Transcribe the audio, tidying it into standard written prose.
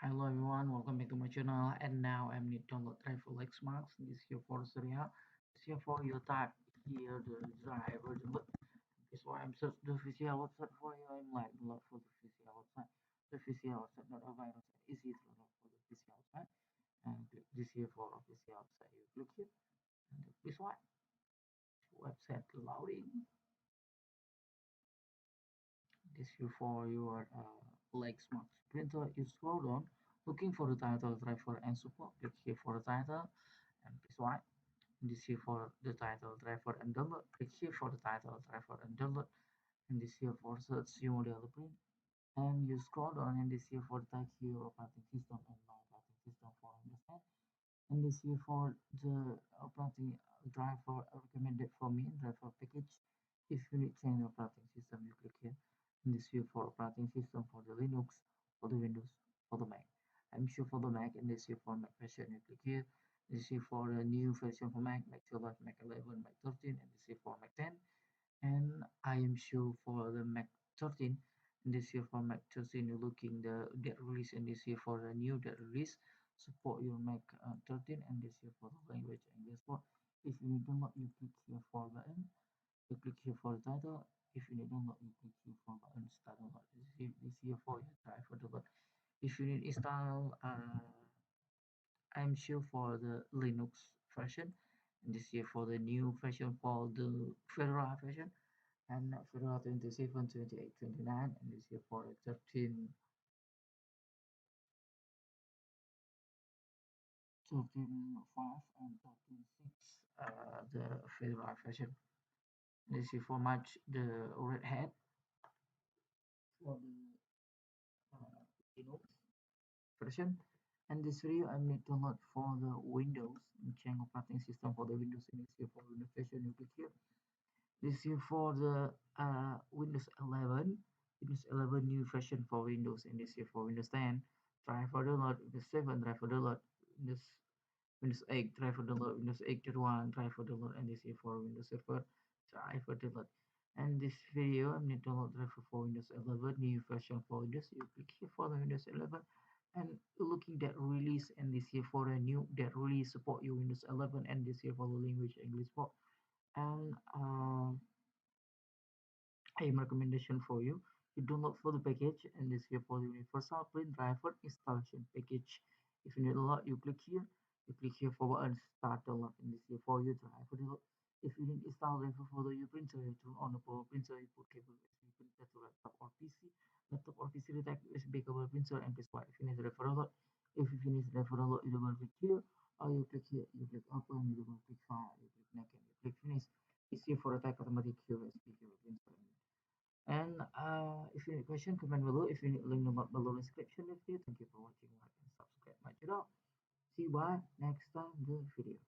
Hello everyone, welcome back to my channel. And now I'm need download drive for Lexmark. This here for Syria. This here for you type here the driver. This why I'm search the official website for you. I'm like look for the official website. The official website not a virus. Easy to look for the official website. And click this here for official website. You click here. And this one website loading. This here for your Lexmark printer. You scroll down looking for the title driver and support. Click here for the title and this one. This here for the title driver and download. Click here for the title driver and download. And this here for search your model print. And you scroll down and this here for the type here operating system and my operating system for understand. And this here for the operating driver recommended for me driver package. If you need change operating system, you click here. And this here for operating system for the Linux, for the Windows, for the Mac. I'm sure for the Mac and this here for Mac version, you click here. This here for the new version for Mac 12, Mac 11, Mac 13, and this here for Mac 10. And I am sure for the Mac 13. And this here for Mac 13, you're looking the date release, and this here for the new date release support your Mac 13, and this here for the language English. For if you need download, you click here for button. You click here for the title. If you need download, you click here for button start download. This here for you try for download. If you need install, I'm sure for the Linux version. And this here for the new version for the Fedora version. And Fedora 27, 28, 29. And this here for the 13, 13.5 and 13.6. The Fedora version. This is for much the red hat for the Linux version. And this video I need to download for the Windows and change operating system for the Windows, and this here for Windows version. You click here. This here for the Windows 11, Windows 11 new version for Windows, and this here for Windows 10. Try for download Windows 7. Try for download Windows Windows 8. Try for download Windows 8.1. Try for download, and this here for Windows Server. Try for download. And this video I'm need to download driver for Windows 11 new version for Windows. You click here for the Windows 11 and looking that release, and this here for a new that release support your Windows 11, and this here for the language English for. And I am recommendation for you. You download for the package, and this here for the universal print driver installation package. If you need a lot, you click here. You click here for button start download, and this here for you driver download. If you need install driver for the your printer, you turn on the power printer, you put cable USB printer to laptop or PC. Laptop or PC detect USB cable printer and press Y. If you need driver download, if you finish driver download, you double click here, or you click here, you click open, you double click file, you click next, and you click finish. It's here for the type automatic USB cable printer. And if you need question, comment below. If you need link below the description of the video. Thank you for watching, like and subscribe my channel. See you bye next time the video.